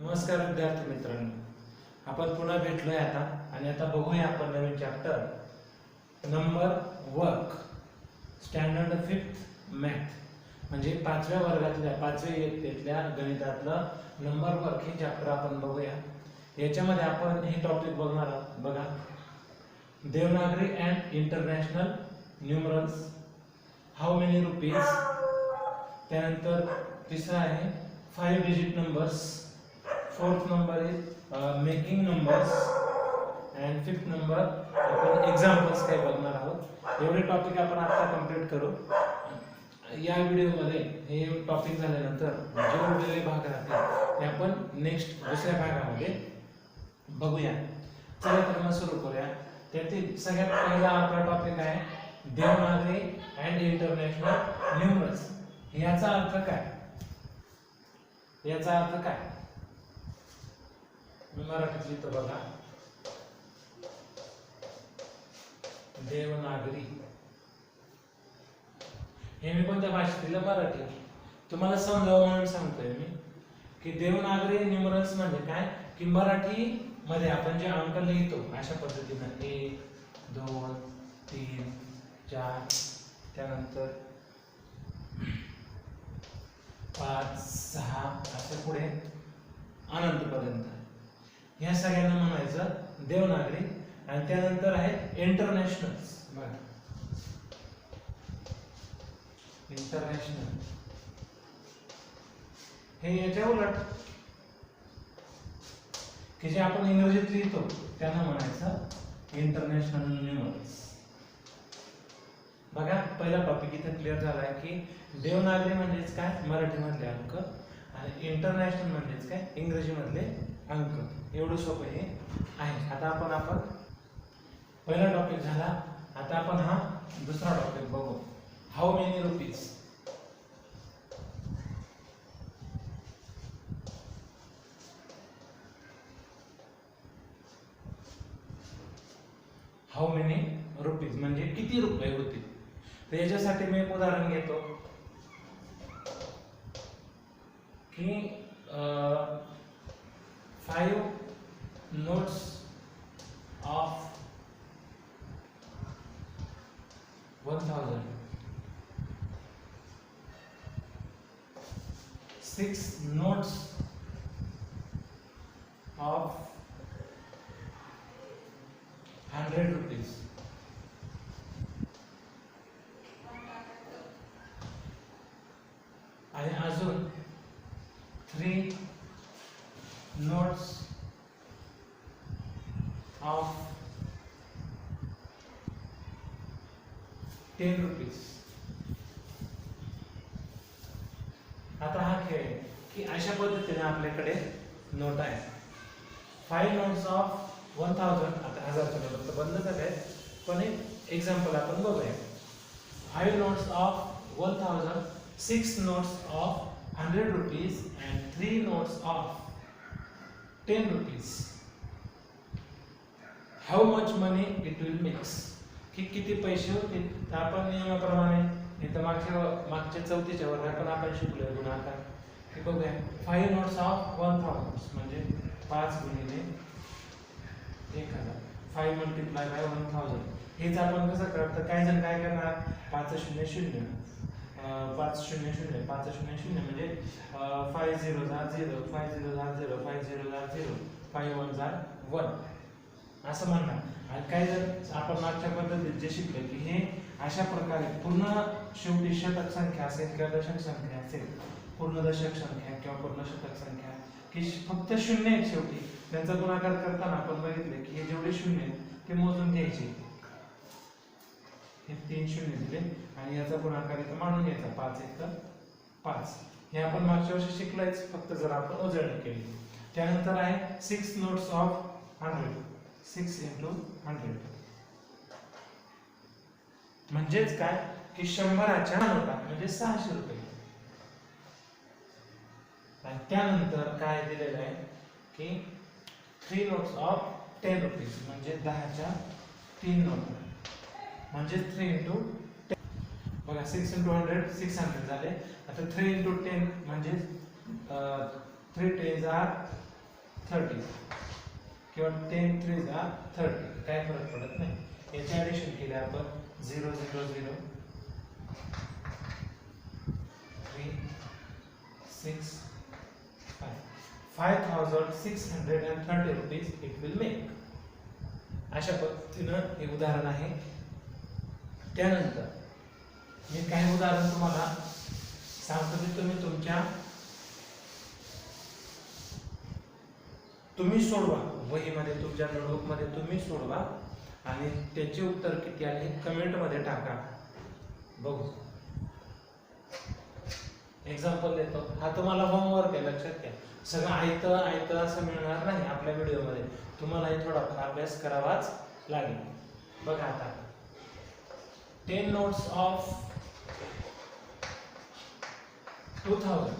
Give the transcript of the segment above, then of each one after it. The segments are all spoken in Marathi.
नमस्कार विद्यार्थी मित्रांनो, आपण पुन्हा भेटलोय आता आणि आता बघूया आपण नवीन chapter number work standard 5th math म्हणजे 5व्या वर्गातल्या 5वी इयत्तेतल्या गणितातलं नंबर वर्क हे चॅप्टर आपण बघूया। याच्यामध्ये आपण हे टॉपिक बघणार आहोत। बघा, Devanagari and international numerals, how many rupees, त्यानंतर तिसरा आहे 5 digit numbers, fourth number is making numbers and fifth number आपण examples काय बघणार आहोत। एवढे टॉपिक आपण आता कंप्लीट करू। या व्हिडिओ मध्ये हे टॉपिक झाल्यानंतर जे उरलेले भाग राहतील ते आपण नेक्स्ट दुसऱ्या भागामध्ये बघूया। चला तर मग सुरू करूया। त्यातील सगळ्यात पहिला आपला टॉपिक आहे देवनागरी अँड इंटरनॅशनल न्यूमरल्स। याचा अर्थ काय? याचा अर्थ काय? मी मराठीत लिहितो बघा, देवनागरी। हे मी कोणत्या भाषेत लिहिलं? मराठी। तुम्हाला समजावं म्हणून सांगतोय मी की देवनागरी न्यूमरल्स म्हणजे काय, की मराठी मध्ये आपण जे अंक लिहितो अशा पद्धतीने 1 2 3 4 त्यानंतर 5 6 असे पुढे अनंतपर्यंत, या सगळ्यांना म्हणायचं देवनागरी। आणि त्यानंतर आहे इंटरनॅशनल्स। बघा, इंटरनॅशनल हे याच्या उलट की जे आपण इंग्रजीत लिहितो त्यांना म्हणायचं इंटरनॅशनल न्यूमरल्स। बघा, पहिला टॉपिक इथे क्लिअर झाला आहे की देवनागरी म्हणजेच काय, मराठी मधले अंक, आणि इंटरनॅशनल म्हणजेच काय, इंग्रजी मधले अंक। एवढं सोपं हे आहे। आता आपण पहिला टॉपिक झाला, आता आपण हा दुसरा टॉपिक बघू, how many rupees. How many rupees म्हणजे किती रुपये होतील। तर याच्यासाठी मी एक उदाहरण घेतो की 5 notes of 1000, 6 notes of 100 rupees, आणि अजून 3 notes of 10 rupees। आता हा खेळ आहे की अशा पद्धतीने आपल्याकडे नोट आहे। 5 notes of 1000, आता 1000च्या नोट तर बंद झाले, पण एक एक्झाम्पल आपण बघूया। 5 notes of 1000, 6 notes of 100 rupees and 3 notes of 10 rupees. How much money it will mix? की किती पैसे होतील? तर आपण नियमाप्रमाणे इथं मागच्या 4थीच्या वर्गात आपण शिकलोय गुणाकार, की बघूया 5 notes of 1000 म्हणजे 5 गुणिले 1000, 5 multiply by 1000। हेच आपण कसं करतो, काही जण काय करणार, 5 0 0 5 0 0 5 0 0 म्हणजे 5 0 0 5 0 0 5 0 0 5 1 1 असं म्हणणार। आणि काही जर आपण मागच्या पद्धतीत जे शिकले की हे अशा प्रकारे पूर्ण शेवटी शतक संख्या असेल किंवा दशक संख्या असेल, पूर्ण दशक संख्या किंवा पूर्ण शतक संख्या की फक्त शून्य आहेत शेवटी, त्यांचा गुणाकार करताना आपण बघितले की हे जेवढे शून्य आहेत ते मोजून घ्यायचे। हे 3 शून्य दिले आणि याचा गुणाकार इथं मांडून घ्यायचा, 5 1 5। हे आपण मागच्या वर्षी शिकलोयच, फक्त जर आपण उजळणी केली। त्यानंतर आहे 6 notes of 100, 6 into 100 म्हणजेच काय, की 100च्या नोटा म्हणजे 600 रुपये। आणि त्यानंतर काय दिलेलं आहे की 3 notes of 10 rupees म्हणजे 10च्या 3 नोटा म्हणजे 3 into 10। बघा 6 into 100 600 झाले। आता 3 into 10 म्हणजे 3 10s are 30 किंवा 10 3 30, काय फरक पडत नाही. याचे ॲडिशन केले आपण 0 0 0 3 6 5 5630 रुपीज इट विल मेक. अशा पद्धतीनं हे उदाहरण आहे. त्यानंतर मी काही उदाहरण तुम्हाला सांगतो की तुम्ही सोडवा, वहीमध्ये तुमच्या नोटबुकमध्ये तुम्ही सोडवा आणि त्याचे उत्तर किती आले कमेंट मध्ये टाका. बघू. एक्झाम्पल देतो. हा तुम्हाला होमवर्क आहे, लक्षात घ्या. सगळं आयतं असं मिळणार नाही आपल्या व्हिडिओमध्ये. तुम्हालाही थोडाफार अभ्यास करावाच लागेल. बघा आता 10 notes of 2000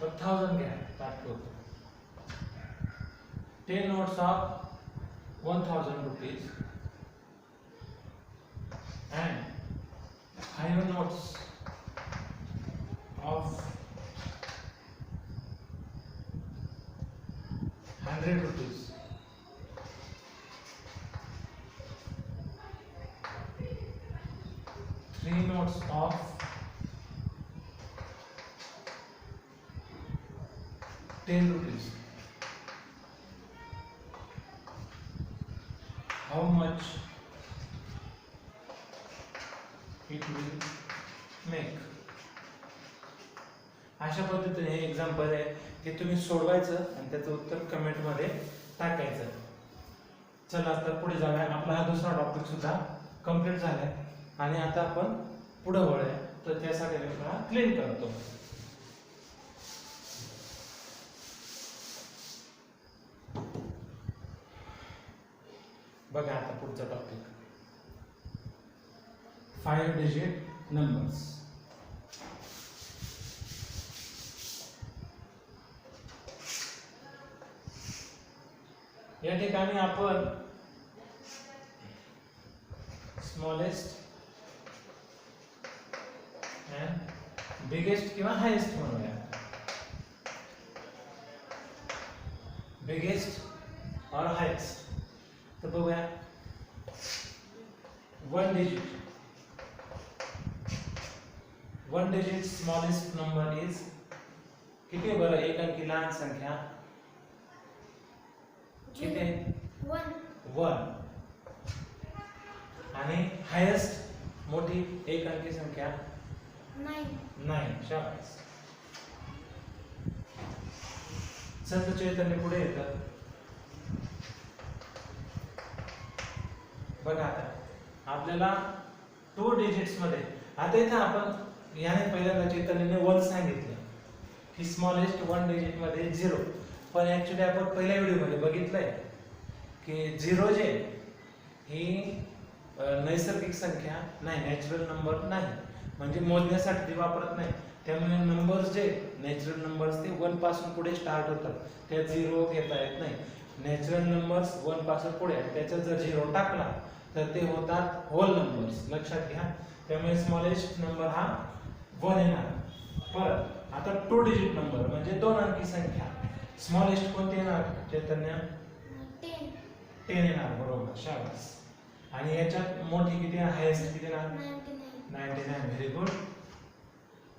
1000 क्या है स्टार्ट करो. 10 notes of 1000 rupees and 5 notes of 100 rupees. Three notes of 10 rupees. How much it will make? अशा पद्धतीने हे एक्झाम्पल आहे की तुम्ही सोडवायचं आणि त्याचं उत्तर कमेंट मध्ये टाकायचं. चला आता पुढे जाऊया. आपला हा दुसरा टॉपिक सुद्धा कंप्लीट झालाय आणि आता आपण पुढे वळूया. तर त्यासाठी मी तुम्हाला क्लीन करतो. बघा आता पुढचा टॉपिक 5 डिजिट नंबर्स. या ठिकाणी आपण स्मॉलेस्ट अँड बिगेस्ट किंवा हायेस्ट म्हणूया. बिगेस्ट और हायेस्ट. तर बघूया 1 डिजिट स्मॉलेस्ट नंबर इज किती आहे बरं? एक अंकी लहान संख्या किती आहे? 1. आणि हायेस्ट मोठी एक अंकी संख्या 9. शाबास. संत चैतन्य पुढे येतं. बघा आता आपल्याला 2 डिजिट्स मध्ये. आता इथे आपण याने पहिल्यांदा चैतन्यने 1 सांगितलं की स्मॉलेस्ट 1 डिजिट मध्ये 0. पण ऍक्च्युली आपण पहिल्या व्हिडिओ मध्ये बघितलंय की 0 जे ही नैसर्गिक संख्या नाही, नॅचरल नंबर नाही, म्हणजे मोजण्यासाठी ती वापरत नाही. त्यामुळे नंबर्स जे नॅचरल नंबर्स ते 1 पासून पुढे स्टार्ट होतात, त्या 0 घेता येत नाही. नॅचरल नंबर्स 1 पासून पुढे, त्याच्यात जर 0 टाकला तर ते होतात होल नंबर्स, लक्षात घ्या. त्यामुळे स्मॉलेस्ट नंबर हा 1 येणार. परत आता 2 डिजिट नंबर म्हणजे 2 अंकी संख्या. स्मॉलेस्ट कोणती येणार चैतन्य? 10 येणार. बरोबर, शाबास. आणि याच्यात मोठी किती, हायेस्ट किती येणार? 99. Very good.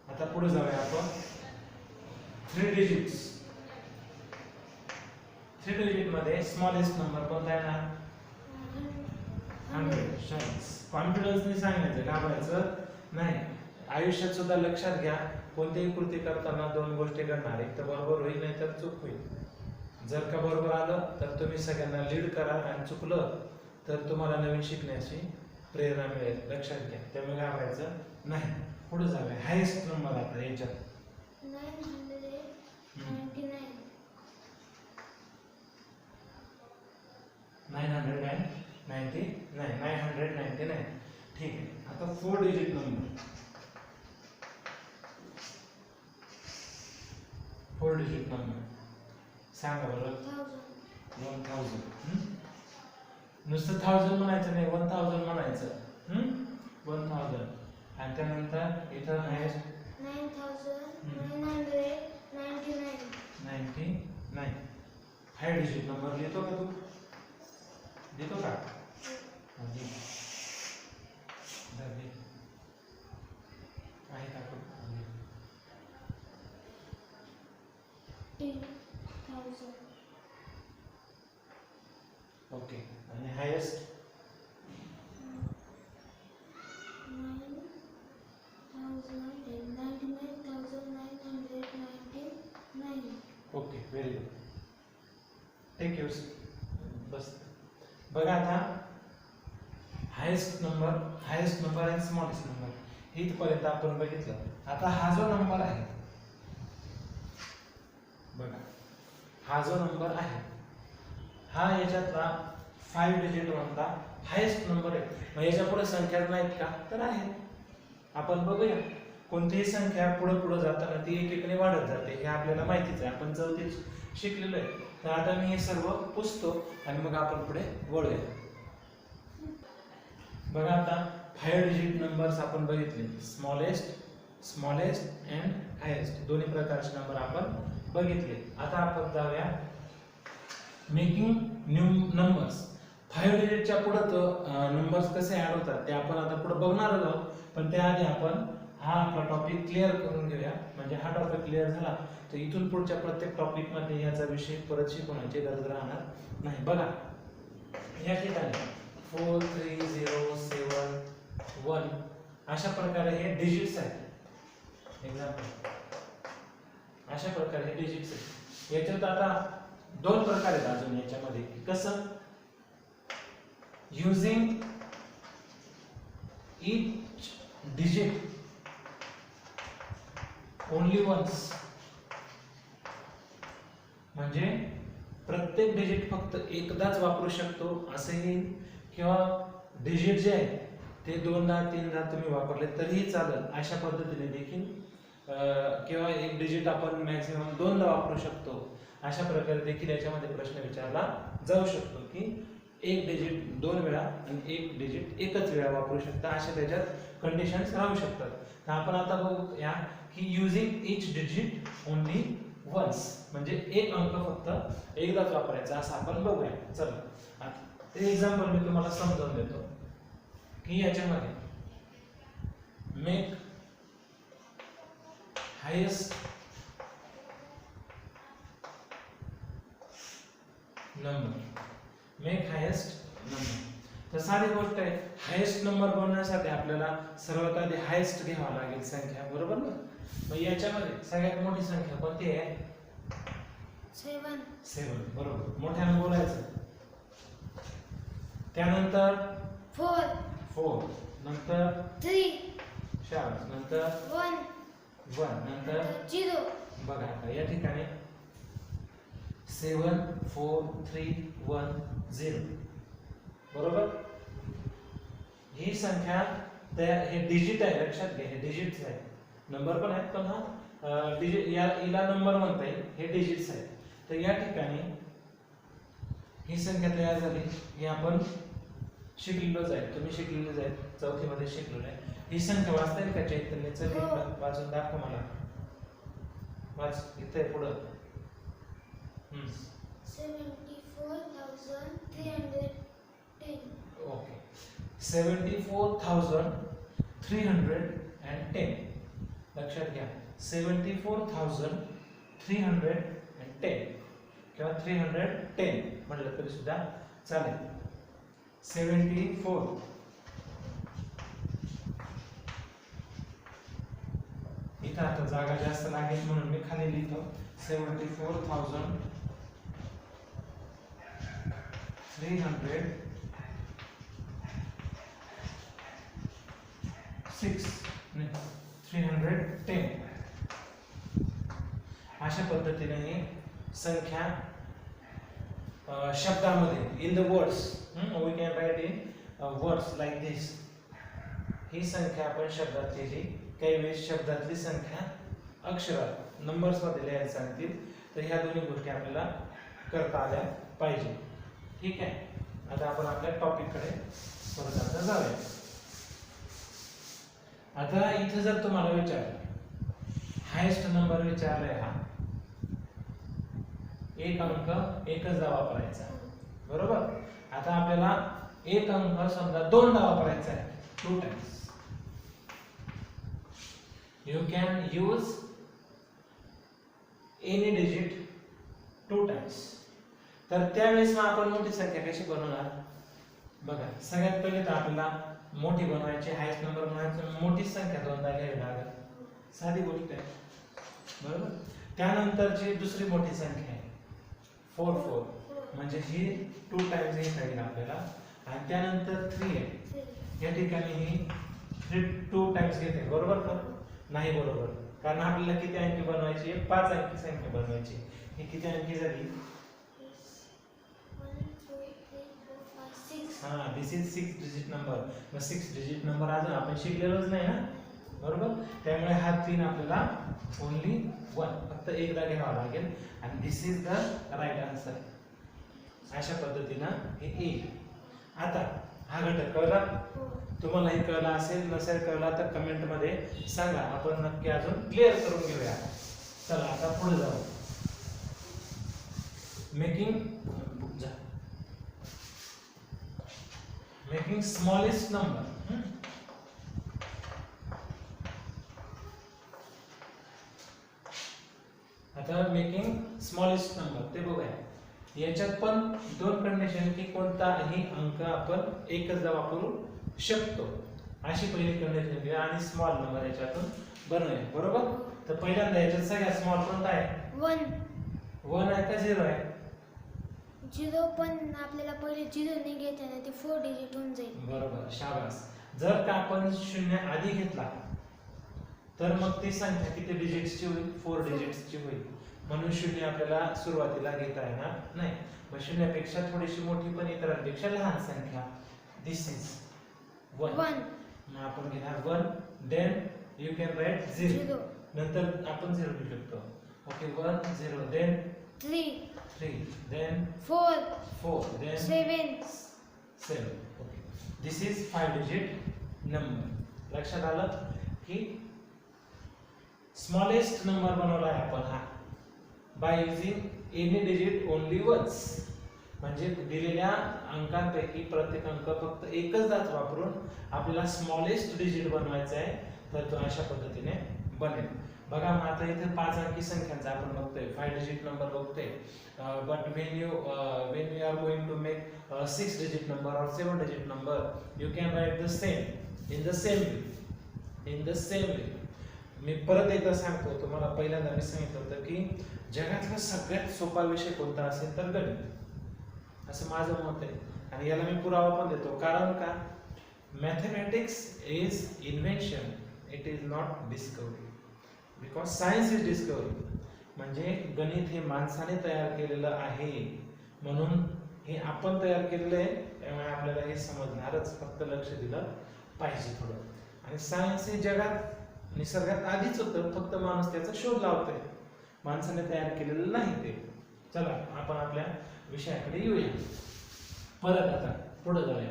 आता पुढे जाऊया आपण 3 डिजिट्स. 3 डिजिट मध्ये स्मॉलेस्ट नंबर कोणता येणार? 100. शाबास. कॉन्फिडन्सने सांगायचं, घाबरायचं नाही. आयुष्यात सुद्धा लक्षात घ्या, कोणतीही कृती करताना 2 गोष्टी घडणार, एक तर बरोबर होईल नाही तर चूक होईल. जर का बरोबर आलं तर तुम्ही सगळ्यांना लीड करा आणि चुकलं तर तुम्हाला नवीन शिकण्याची प्रेरणा मिळेल, लक्षात घ्या. त्यामुळे घाबरायचं नाही. पुढे जाऊया हायेस्ट नंबर. आता याच्यात 999. ठीक आहे. आता 4 डिजिट नंबर. 4 डिजिट नंबर सांगा बरं. 1000. नुसतं 1000 म्हणायचं नाही, 1000 म्हणायचं. 1000. आणि त्यानंतर इथं हायेस्ट 9999. 99 5 डिजिट नंबर लिहितो का तू? लिहितो का? लिह. लिह. आहे का तू? 10,000. ओके. आणि highest 9,99,999. Okay, very good. Take your bus. बघा आता हायेस्ट नंबर आणि स्मॉलेस्ट नंबर इथपर्यंत आपण बघितलं. आता हा जो नंबर आहे बघा, हा जो नंबर आहे हा याच्यातला 5 डिजिट मधला हायेस्ट नंबर आहे. मग याच्या पुढे संख्या नाहीत का? तर आहे. आपण बघूया कोणतीही संख्या पुढे पुढे जाताना ती एकेकाने वाढत जाते हे आपल्याला माहितीच आहे. आपण चौथीच शिकलेलो आहे. तर आता मी हे सर्व पुसतो आणि मग आपण पुढे वळूया. बघा आता 5 डिजिट नंबर्स आपण बघितले. स्मॉलेस्ट अँड हायेस्ट दोन्ही प्रकारचे नंबर आपण बघितले. आता आपण जाऊया मेकिंग न्यू नंबर्स. 5 डिजिटच्या पुढे नंबर्स कसे ऍड होतात ते आपण आता पुढे बघणार आहोत. पण त्याआधी आपण हा आपला टॉपिक क्लिअर करून घेऊया. म्हणजे हा टॉपिक क्लिअर झाला तर इथून पुढच्या प्रत्येक टॉपिक मध्ये याचा विषय परत शिकवण्याची गरज राहणार नाही. बघा या ठिकाणी 4 3 0 7 1 अशा प्रकारे हे डिजिट्स आहेत. एक्झाम्पल अशा प्रकारे हे डिजिट्स आहेत. याच्यात आता दोन प्रकार आहेत अजून याच्यामध्ये. कसं? Using each digit only once. म्हणजे प्रत्येक डिजिट फक्त एकदाच वापरू शकतो असेही, किंवा डिजिट जे आहे ते दोनदा तीनदा तुम्ही वापरले तरीही चालेल अशा पद्धतीने देखील, किंवा एक डिजिट आपण मॅक्सिमम दोनदा वापरू शकतो अशा प्रकारे देखील याच्यामध्ये प्रश्न विचारला जाऊ शकतो की एक डिजिट 2 वेळा आणि एक डिजिट एकच वेळा वापरू शकता अशा त्याच्यात कंडिशन्स राहू शकतात. तर आपण आता बघूया की using each digit only once म्हणजे एक अंक फक्त एकदाच वापरायचा असं आपण बघूया. चला आता एक्झाम्पल मी तुम्हाला समजावून देतो की याच्यामध्ये make highest number. Make highest number. तर साधी गोष्ट आहे. हायेस्ट नंबर बनवण्यासाठी आपल्याला सर्वात आधी हायेस्ट घ्यावा लागेल संख्या, बरोबर ना? मग याच्यामध्ये सगळ्यात मोठी संख्या कोणती आहे? 7. बरोबर. मोठ्याने बोलायचं. त्यानंतर 4 नंतर 4 नंतर 1 नंतर 0. बघा आता या ठिकाणी 7 4 3 1 0. बरोबर. ही संख्या हे डिजिट आहे, लक्षात घ्या. हे डिजिट्स आहे. नंबर पण आहेत पण हा डिजिट याला नंबर म्हणता येईल. हे डिजिट्स आहेत. तर या ठिकाणी ही संख्या तयार झाली. ही आपण शिकलेलोच आहे. तुम्ही शिकलेलेच आहे. चौथी मध्ये शिकलेलो आहे. ही संख्या वाचता येईल का चैतन्याचं? वाचून दाखव मला. वाच इथे पुढं. 74,310. ओके. 74,310. लक्षात घ्या. 74,310 किंवा 310 म्हटलं तरी सुद्धा चालेल. 74 इथं आता जागा जास्त लागेल म्हणून मी खाली लिहितो 310 अशा पद्धतीने ही संख्या शब्दामध्ये in the words we can write in words like this. ही संख्या आपण शब्दात लिहिली. काही वेळेस शब्दातली संख्या अक्षरात नंबर्स मध्ये लिहायला सांगतील. तर ह्या दोन्ही गोष्टी आपल्याला करता आल्या पाहिजे. ठीक आहे. आता आपण आपल्या टॉपिक कडे परत आता जाऊया. आता इथे जर तुम्हाला विचारलं हायेस्ट नंबर विचारलाय हा एक अंक एकचदा वापरायचा, बरोबर. आता आपल्याला एक अंक समजा दोनदा वापरायचा आहे, 2 times. You can use any digit 2 times. तर त्यावेळेस आपण मोठी संख्या कशी बनवणार बघा. सगळ्यात पहिले तर आपल्याला मोठी बनवायची, हायस्ट नंबर बनवायचा, मोठी संख्या दोनदा घ्यावी लागेल, साधी गोष्ट आहे, बरोबर. त्यानंतरची दुसरी मोठी संख्या आहे 4 4, म्हणजे ही 2 टाइम्स घेता येईल आपल्याला. आणि त्यानंतर 3 आहे, या ठिकाणी ही 2 टाइम्स घेते, बरोबर का नाही? बरोबर, कारण आपल्याला किती अंकी बनवायची आहे? 5 अंकी संख्या बनवायची. ही किती अंकी झाली? हा, दिस इज 6 डिजिट नंबर. मग 6 डिजिट नंबर अजून आपण शिकलेलोच नाही ना, बरोबर. त्यामुळे हा 3 आपल्याला ओन्ली 1 फक्त एकदा घ्यावा लागेल. आणि दिस इज द राईट आन्सर. अशा पद्धतीनं हे येईल. आता हा घटक कळला तुम्हाला? हे कळला असेल, नसेल कळला तर कमेंट मध्ये सांगा, आपण नक्की अजून क्लिअर करून घेऊया. चला आता पुढे जाऊ. Making smallest number. आता मेकिंग स्मॉलेस्ट नंबर ते बघूया. याच्यात पण दोन कंडिशन की कोणताही अंक आपण एकचदा वापरू शकतो, अशी पहिली कंडिशन घ्या. आणि स्मॉल नंबर याच्यातून बनवूया, बरोबर. तर पहिल्यांदा याच्यात सगळ्यात स्मॉल कोणता आहे? 1 आहे का 0 आहे? 0, पण आपल्याला पहिले 0 नाही घ्यायचा नाही, ते 4 डिजिट होऊन जाईल. बरोबर, शाबास. जर का आपण 0 आधी घेतला तर मग ती संख्या किती डिजिट्सची होईल? 4 डिजिट्सची होईल. म्हणून 0 आपल्याला सुरुवातीला घेता येणार नाही. मग 0 पेक्षा थोडीशी मोठी पण इतरांपेक्षा लहान संख्या, दिस इज 1. मग आपण घेणार 1, देन यू कॅन राईट 0. नंतर आपण 0 घेऊ शकतो. Okay, 1 0, then 3, then 4, then 7. Okay, this is 5 digit number. लक्षात आलं की स्मॉलेस्ट नंबर बनवला आहे आपण हा by using any digit only once. म्हणजे दिलेल्या अंकांपैकी प्रत्येक अंक फक्त एकचदाच वापरून आपल्याला स्मॉलेस्ट डिजिट बनवायचा आहे. तर तो अशा पद्धतीने बनेल. बघा, मग आता इथे 5 अंकी संख्यांचा आपण बघतोय, 5 डिजिट नंबर बघतोय. But when you are going to make 6 digit number or 7 digit number, you can write the same in the same way. मी परत एकदा सांगतो तुम्हाला. पहिल्यांदा मी सांगितलं होतं की जगातला सगळ्यात सोपा विषय कोणता असेल तर गणित, असं माझं मत आहे. आणि याला मी पुरावा पण देतो. कारण का? Mathematics is invention, it is not discovery. Because science is discovery. म्हणजे गणित हे माणसाने तयार केलेलं आहे, म्हणून हे आपण तयार केलेलं आहे, त्यामुळे आपल्याला हे समजणारच, फक्त लक्ष दिलं पाहिजे थोडं. आणि सायन्स हे जगात निसर्गात आधीच होतं, फक्त माणूस त्याचा शोध लावतोय, माणसाने तयार केलेलं नाही ते. चला आपण आपल्या विषयाकडे येऊया परत. आता पुढे जाऊया.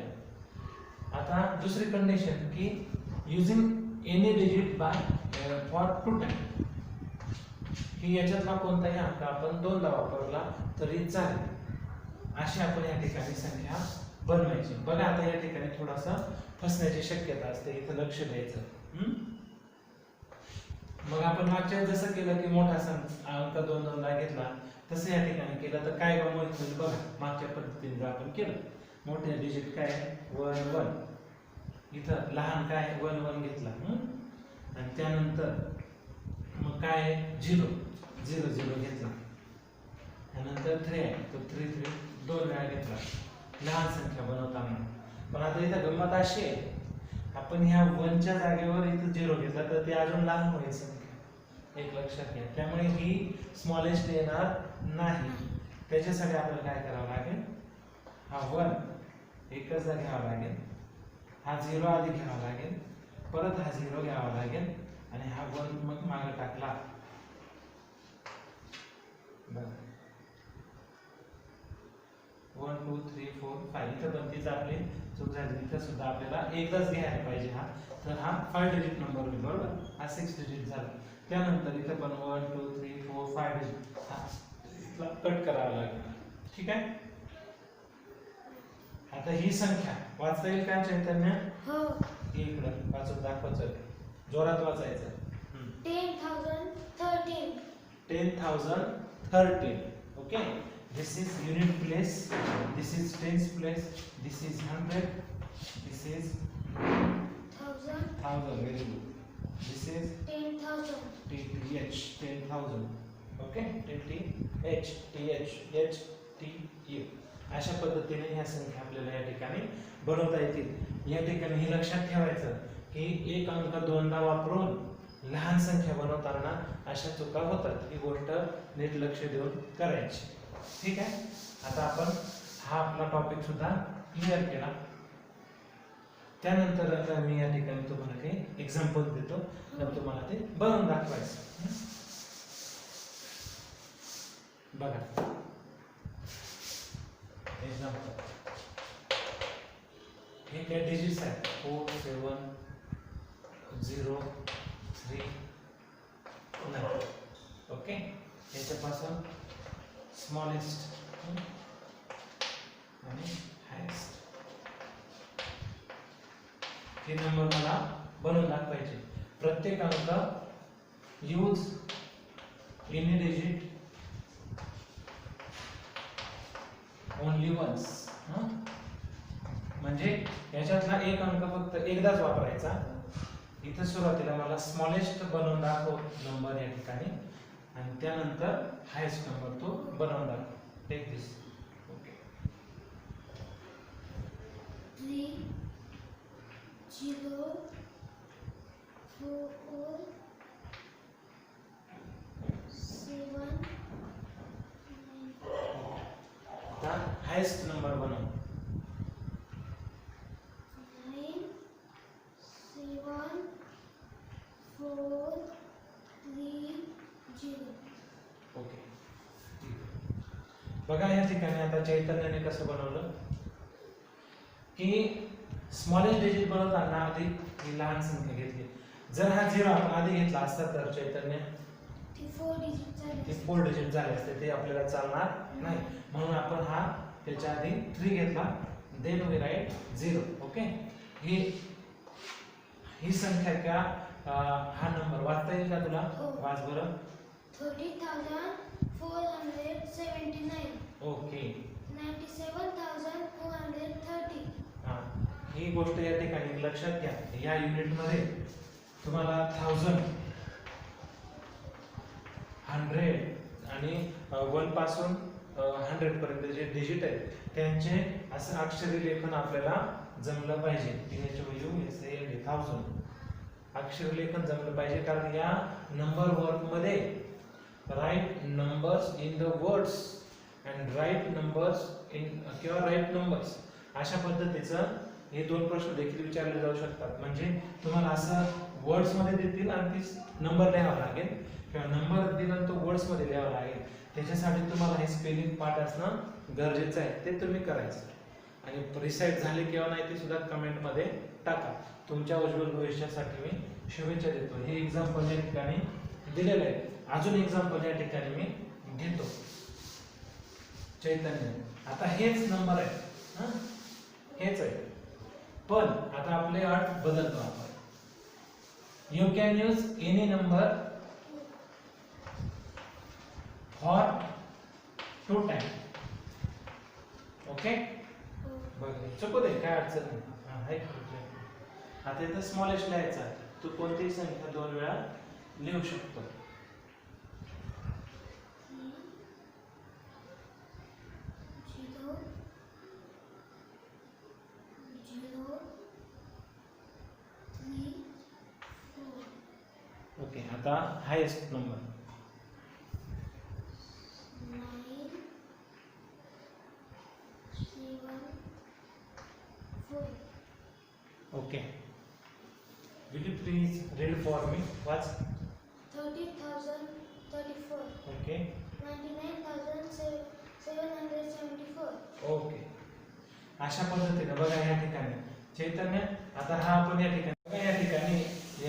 आता दुसरी कंडिशन की using any digit bye for 2 time, की याच्यातला कोणताही अंक आपण दोनदा वापरला तरी चालेल, अशी आपण या ठिकाणी संख्या बनवायची. बघा, आता या ठिकाणी थोडासा फसण्याची शक्यता असते, इथं लक्ष द्यायचं. मग आपण मागच्या जसं केलं की मोठा अंक दोनदा घेतला, तसं या ठिकाणी केलं तर काय गमत होईल बघा. मागच्या पद्धतीने आपण केलं, मोठे डिजिट काय 1 1, इथं लहान काय 1 1 घेतला, आणि त्यानंतर मग काय 0 0 0 घेतला, त्यानंतर 3 आहे तो 3 3 2 वेळा घेतला लहान संख्या बनवताना. पण आता इथं गंमत अशी आहे, आपण ह्या 1 च्या जागेवर इथं 0 घेतला तर ते अजून लहान होईल संख्या, एक लक्षात घ्या. त्यामुळे ही स्मॉलेस्ट येणार नाही. त्याच्यासाठी आपल्याला काय करावं लागेल? हा 1 एकचदा घ्यावा लागेल, हा 0 आधी घ्यावा लागेल, परत हा 0 घ्यावा लागेल, आणि हा 1 मग मागे टाकला. बघा 1 2 3 4 5, इथं पण तीच आपली चूक झाली. इथं सुद्धा आपल्याला एकदाच घ्यायला पाहिजे हा, तर हा 5 डिजिट नंबर होईल, बरोबर. हा 6 डिजिट झाला. त्यानंतर इथं पण 1 2 3 4 5 डिजिट, हा ला कट करावा लागेल. ठीक आहे. आता ही संख्या वाचता येईल का चैतन्य? हो. इकडं वाचून दाखवायचं, जोरात वाचायचं. 10,013. 10,013. Okay. This is unit place. This is tens place. This is 100. This is 1,000. 1000. Very good. This is 10,000. TTH 10,000. Okay. TTH TH HTU. अशा पद्धतीने ह्या संख्या आपल्याला या ठिकाणी बनवता येतील. या ठिकाणी हे लक्षात ठेवायचं की एक अंक दोनदा वापरून लहान संख्या बनवताना अशा चुका होतात. ही गोष्ट नीट लक्ष देऊन करायची. ठीक आहे. आता आपण हा आपला टॉपिक सुद्धा क्लिअर केला. त्यानंतर आता मी या ठिकाणी तुम्हाला काही एक्झाम्पल देतो, तर तुम्हाला ते बनवून दाखवायचं. बघा एक्झाम्पल. हे काय डिजिट्स आहेत 4 7 0 3 9. ओके. याच्यापासून स्मॉलेस्ट आणि हायेस्ट हे नंबर मला बनवून दाखवायचे. प्रत्येक अंक use any digit only once. म्हणजे याच्यातला एक अंक फक्त एकदाच वापरायचा. इथं सुरुवातीला मला स्मॉलेस्ट बनवून दाखव नंबर या ठिकाणी, आणि त्यानंतर हायेस्ट नंबर तो बनवून दाखव. टेक दिस. ओके. 3 0 4 7 आता हायेस्ट नंबर बनव. 9 7 4 3 0. ओके. बघा या ठिकाणी आता चैतन्याने कसं बनवलं की स्मॉलेस्ट डिजिट बनवताना आधी ही लहान संख्या घेतली. जर हा 0 आपण आधी घेतला असता तर चैतन्य ती 4 डिजिट झाली. ते 4 डिजिट झाले असते, ते आपल्याला चालणार नाही. म्हणून आपण हा त्याच्या आधी 3 घेतला, देन वी राईट 0. ओके. ही संख्या का हा नंबर वाचता येईल का तुला? हो. वाच बरं. 30,479. ओके. 97,430. हा, ही गोष्ट या ठिकाणी लक्षात घ्या. या युनिट मध्ये तुम्हाला 1000 100 आणि 1 पासून 100 पर्यंत जे डिजिट आहेत त्यांचे असं अक्षरी लेखन आपल्याला जमलं पाहिजे. THOUSAND अक्षरी लेखन जमलं पाहिजे, कारण या नंबर वर्क मध्ये write numbers in the words and write numbers in किंवा राईट नंबर्स अशा पद्धतीचं हे 2 प्रश्न देखील विचारले जाऊ शकतात. म्हणजे तुम्हाला असं वर्ड्स मध्ये देतील आणि ती नंबर लिहावा लागेल, किंवा नंबर दिला तो वर्ड्स मध्ये लिहावा लागेल. त्याच्यासाठी तुम्हाला हे स्पेलिंग पाठ असणं गरजेचं आहे. ते तुम्ही करायचं, आणि रिसाईट झाले किंवा नाही ते सुद्धा कमेंट मध्ये टाका. तुमच्या उज्ज्वल भविष्यासाठी मी शुभेच्छा देतो. हे एक्झाम्पल या ठिकाणी दिलेलं आहे. अजून एक्झाम्पल या ठिकाणी मी घेतो. चैतन्य आता हेच नंबर आहे, हेच आहे, पण आता आपले अट बदलतो आपण. You can use any number for 2 time. Okay. बघ चुकू दे, काय अडचण नाही. आता इथं स्मॉलेस्ट लिहायचा, तू कोणतीही संख्या 2 वेळा लिहू शकतो. 0 0 3 4. ओके. आता highest number 9 7 4. Okay. Will you please read for me? Watch. 30,034. Okay. 99,774. Okay. अशा पद्धतीने बघा या ठिकाणी चैतन्य. आता हा आपण या ठिकाणी बघा, या ठिकाणी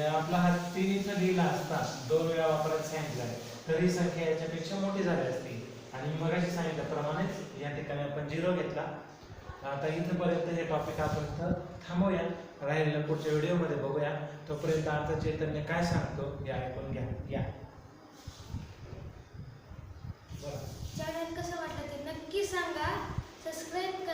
आपला हा 3 इथं लिहिला असता 2 वेळा वापरायचा सांगितलं, तर ही संख्या याच्यापेक्षा मोठी झाली असती. आणि मगाशी सांगितल्याप्रमाणेच या ठिकाणी आपण 0 घेतला. आता इथपर्यंत हे टॉपिक आपण इथं थांबवूया. राहिलेल्या पुढच्या व्हिडिओमध्ये बघूया. तोपर्यंत आता चैतन्य काय सांगतो हे ऐकून घ्या. या चॅनल कसं वाटलं ते नक्की सांगा. सबस्क्राईब